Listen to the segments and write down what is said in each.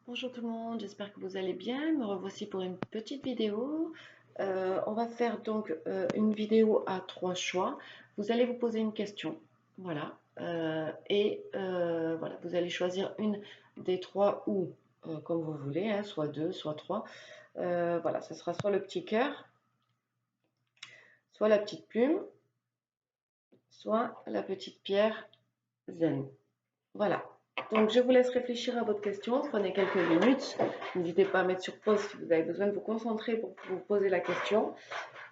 Bonjour tout le monde, j'espère que vous allez bien. Me revoici pour une petite vidéo. On va faire donc une vidéo à 3 choix. Vous allez vous poser une question, voilà, voilà, vous allez choisir une des trois ou comme vous voulez, hein, soit deux, soit trois. Voilà, ce sera soit le petit cœur, soit la petite plume, soit la petite pierre zen. Voilà. Donc, je vous laisse réfléchir à votre question. Prenez quelques minutes. N'hésitez pas à mettre sur pause si vous avez besoin de vous concentrer pour vous poser la question.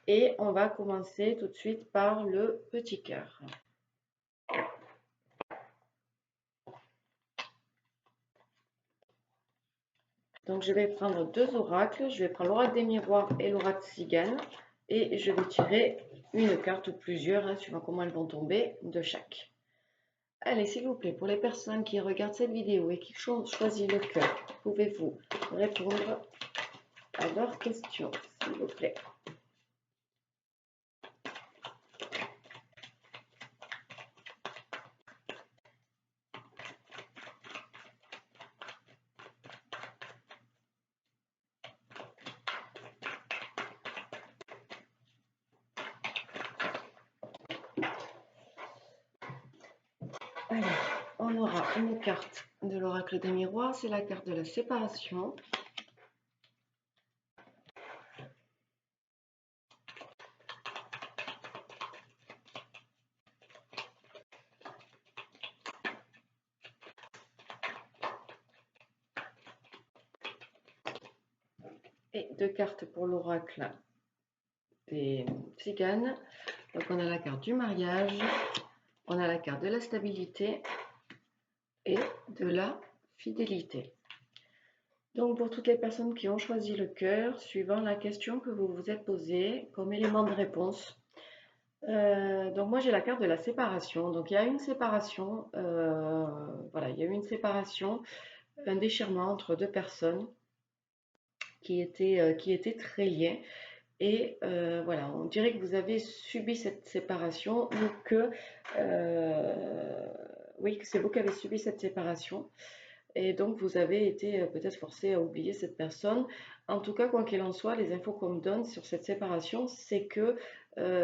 Et on va commencer tout de suite par le petit cœur. Donc, je vais prendre deux oracles. Je vais prendre l'oracle des miroirs et l'oracle cigane. Et je vais tirer une carte ou plusieurs, hein, suivant comment elles vont tomber, de chaque. Allez, s'il vous plaît, pour les personnes qui regardent cette vidéo et qui choisissent le cœur, pouvez-vous répondre à leurs questions, s'il vous plaît? Alors, on aura une carte de l'oracle des miroirs, c'est la carte de la séparation. Et deux cartes pour l'oracle des tziganes. Donc on a la carte du mariage, on a la carte de la stabilité et de la fidélité. Donc pour toutes les personnes qui ont choisi le cœur, suivant la question que vous vous êtes posée comme élément de réponse, donc moi j'ai la carte de la séparation. Donc il y a une séparation, voilà, il y a eu une séparation, un déchirement entre deux personnes qui étaient très liées. Et voilà, on dirait que vous avez subi cette séparation ou que, oui, que c'est vous qui avez subi cette séparation. Et donc, vous avez été peut-être forcé à oublier cette personne. En tout cas, quoi qu'il en soit, les infos qu'on me donne sur cette séparation, c'est que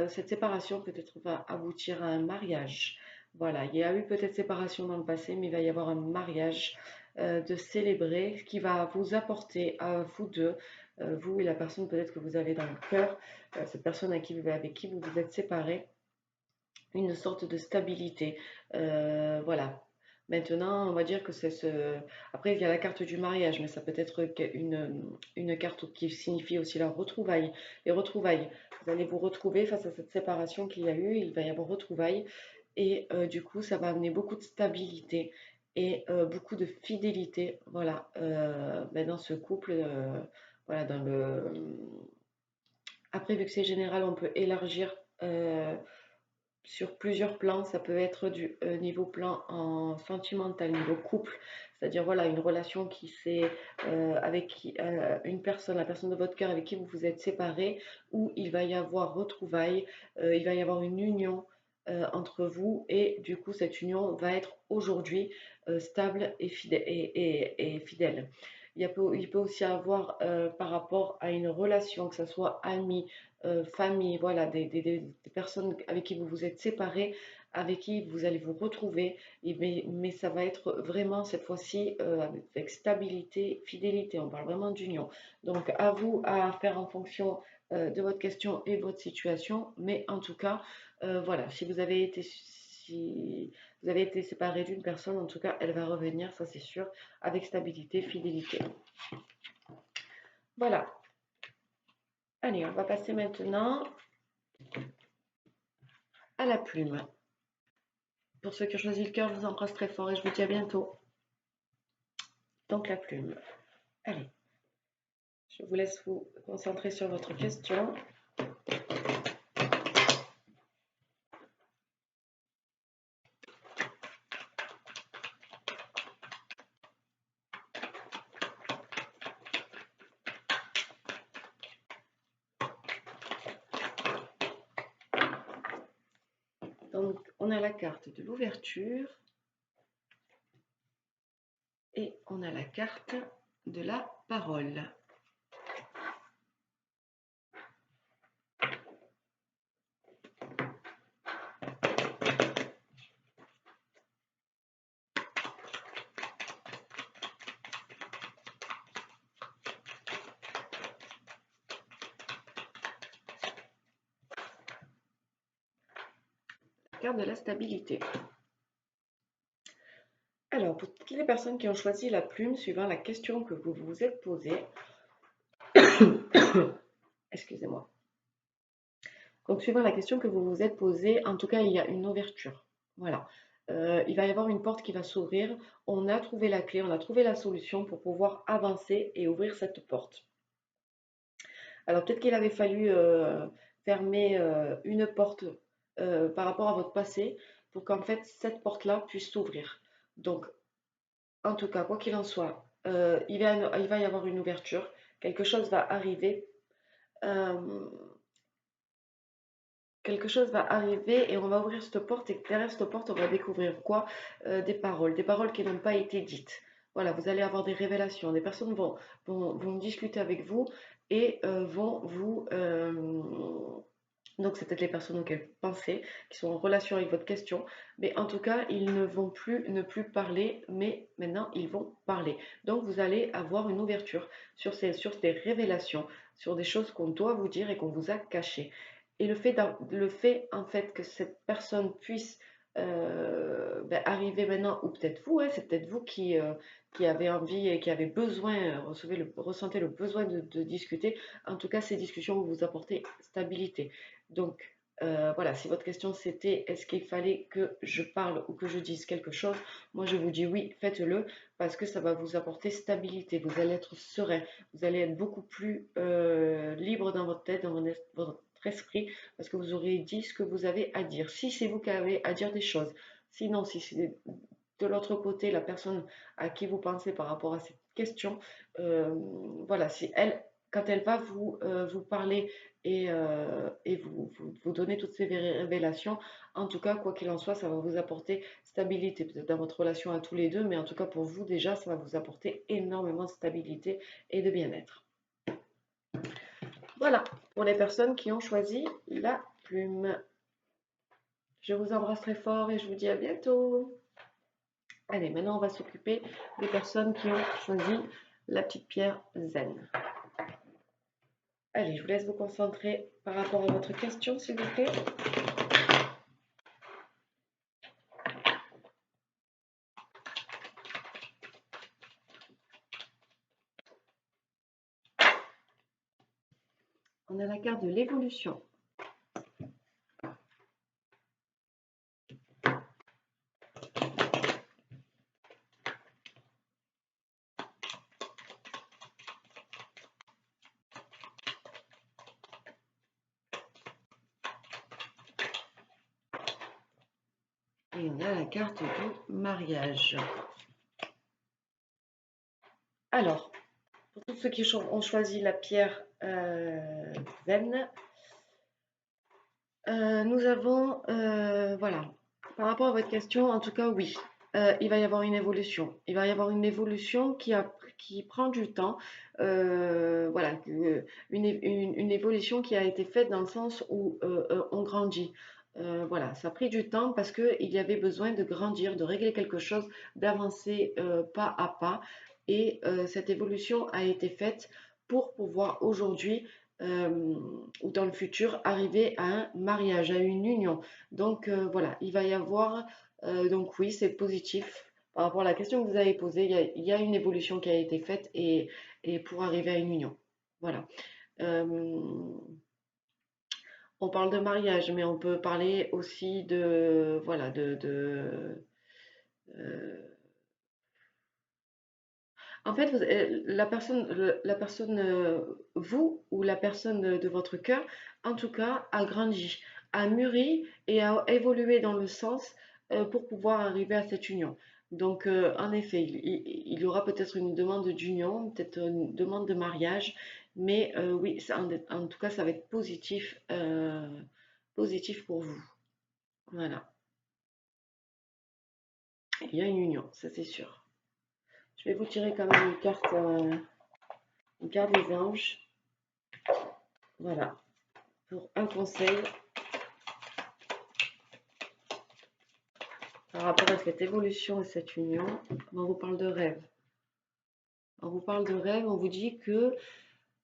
cette séparation peut-être va aboutir à un mariage. Voilà, il y a eu peut-être séparation dans le passé, mais il va y avoir un mariage de célébrer qui va vous apporter à vous deux, vous et la personne peut-être que vous avez dans le cœur, cette personne avec qui vous vous êtes séparés, une sorte de stabilité. Voilà. Maintenant, on va dire que c'est ce. Après, il y a la carte du mariage, mais ça peut être une carte qui signifie aussi la retrouvaille. Les retrouvailles. Vous allez vous retrouver face à cette séparation qu'il y a eu, il va y avoir retrouvailles. Et du coup, ça va amener beaucoup de stabilité et beaucoup de fidélité. Voilà, dans ce couple, voilà, dans le. Après, vu que c'est général, on peut élargir sur plusieurs plans. Ça peut être du niveau plan en sentimental, niveau couple, c'est-à-dire voilà une relation qui s'est avec une personne, la personne de votre cœur avec qui vous vous êtes séparés, où il va y avoir retrouvailles, il va y avoir une union entre vous et du coup cette union va être aujourd'hui stable et fidèle. Et fidèle. Il peut aussi avoir par rapport à une relation, que ce soit amie, famille, voilà, des personnes avec qui vous vous êtes séparés, avec qui vous allez vous retrouver, mais ça va être vraiment cette fois-ci avec stabilité, fidélité, on parle vraiment d'union. Donc à vous à faire en fonction de votre question et de votre situation, mais en tout cas, voilà, si vous avez été séparé d'une personne, en tout cas, elle va revenir, ça c'est sûr, avec stabilité, fidélité. Voilà. Allez, on va passer maintenant à la plume. Pour ceux qui ont choisi le cœur, je vous embrasse très fort et je vous dis à bientôt. Donc la plume. Allez, je vous laisse vous concentrer sur votre question. Donc on a la carte de l'ouverture et on a la carte de la parole. Carte de la stabilité. Alors, pour toutes les personnes qui ont choisi la plume, suivant la question que vous vous êtes posée, excusez-moi. Donc, suivant la question que vous vous êtes posée, en tout cas, il y a une ouverture. Voilà. Il va y avoir une porte qui va s'ouvrir. On a trouvé la clé, on a trouvé la solution pour pouvoir avancer et ouvrir cette porte. Alors, peut-être qu'il avait fallu fermer une porte par rapport à votre passé pour qu'en fait, cette porte-là puisse s'ouvrir. Donc, en tout cas, quoi qu'il en soit, il va y avoir une ouverture, quelque chose va arriver, euh, quelque chose va arriver et on va ouvrir cette porte et derrière cette porte, on va découvrir quoi? Des paroles qui n'ont pas été dites. Voilà, vous allez avoir des révélations, des personnes vont discuter avec vous et vont vous, donc, c'est peut-être les personnes auxquelles vous pensez, qui sont en relation avec votre question. Mais en tout cas, ils ne vont plus ne plus parler, mais maintenant, ils vont parler. Donc, vous allez avoir une ouverture sur des révélations, sur des choses qu'on doit vous dire et qu'on vous a cachées. Et le fait, en fait, que cette personne puisse arriver maintenant, ou peut-être vous, c'est peut-être vous qui avez envie et qui avez besoin, ressentez le besoin de discuter. En tout cas, ces discussions vont vous apporter stabilité. Donc, voilà, si votre question c'était est-ce qu'il fallait que je parle ou que je dise quelque chose, moi je vous dis oui, faites-le parce que ça va vous apporter stabilité. Vous allez être serein, vous allez être beaucoup plus libre dans votre tête, dans votre esprit, parce que vous aurez dit ce que vous avez à dire. Si c'est vous qui avez à dire des choses, sinon, si c'est de l'autre côté la personne à qui vous pensez par rapport à cette question, voilà, si elle, quand elle va vous parler et vous donner toutes ces révélations. En tout cas, quoi qu'il en soit, ça va vous apporter stabilité, peut-être dans votre relation à tous les deux, mais en tout cas pour vous déjà, ça va vous apporter énormément de stabilité et de bien-être. Voilà, pour les personnes qui ont choisi la plume. Je vous embrasse très fort et je vous dis à bientôt. Allez, maintenant on va s'occuper des personnes qui ont choisi la petite pierre zen. Allez, je vous laisse vous concentrer par rapport à votre question, s'il vous plaît. On a la carte de l'évolution. Et on a la carte du mariage. Alors, pour tous ceux qui ont choisi la pierre zen, nous avons, voilà, par rapport à votre question, en tout cas, oui, il va y avoir une évolution. Il va y avoir une évolution qui prend du temps. Voilà, une évolution qui a été faite dans le sens où on grandit. Voilà, ça a pris du temps parce qu'il y avait besoin de grandir, de régler quelque chose, d'avancer pas à pas. Et cette évolution a été faite pour pouvoir aujourd'hui ou dans le futur arriver à un mariage, à une union. Donc voilà, il va y avoir, donc oui, c'est positif. Par rapport à la question que vous avez posée, il y a une évolution qui a été faite et pour arriver à une union. Voilà. Euh, on parle de mariage, mais on peut parler aussi de, voilà, euh, en fait, la personne, vous ou la personne de votre cœur, en tout cas, a grandi, a mûri et a évolué dans le sens pour pouvoir arriver à cette union. Donc, en effet, il y aura peut-être une demande d'union, peut-être une demande de mariage, mais oui, en tout cas, ça va être positif, positif pour vous. Voilà, il y a une union, ça c'est sûr. Je vais vous tirer quand même une carte des anges. Voilà, pour un conseil par rapport à cette évolution et cette union. On vous parle de rêve. On vous parle de rêve, on vous dit que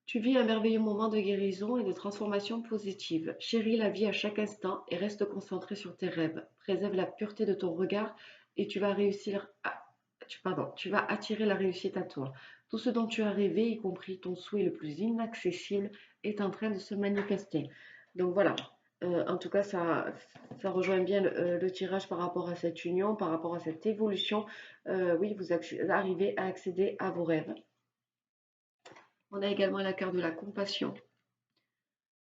tu vis un merveilleux moment de guérison et de transformation positive. Chéris la vie à chaque instant et reste concentré sur tes rêves. Préserve la pureté de ton regard et tu vas tu vas attirer la réussite à toi. Tout ce dont tu as rêvé, y compris ton souhait le plus inaccessible, est en train de se manifester. Donc voilà. En tout cas, ça rejoint bien le tirage par rapport à cette union, par rapport à cette évolution. Oui, vous arrivez à accéder à vos rêves. On a également la carte de la compassion.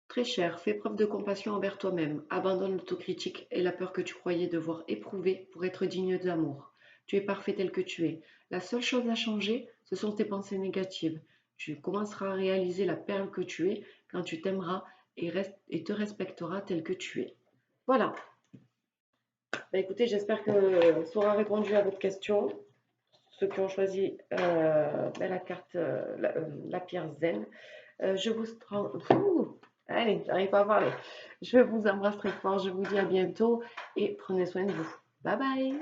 Très cher, fais preuve de compassion envers toi-même. Abandonne l'autocritique et la peur que tu croyais devoir éprouver pour être digne d'amour. Tu es parfait tel que tu es. La seule chose à changer, ce sont tes pensées négatives. Tu commenceras à réaliser la perle que tu es quand tu t'aimeras et te respecteras tel que tu es. Voilà. Bah, écoutez, j'espère que ça aura répondu à votre question. Ceux qui ont choisi la carte, la pierre zen. Je vous... Allez, j'arrive pas à parler. Je vous embrasse très fort, je vous dis à bientôt et prenez soin de vous. Bye bye.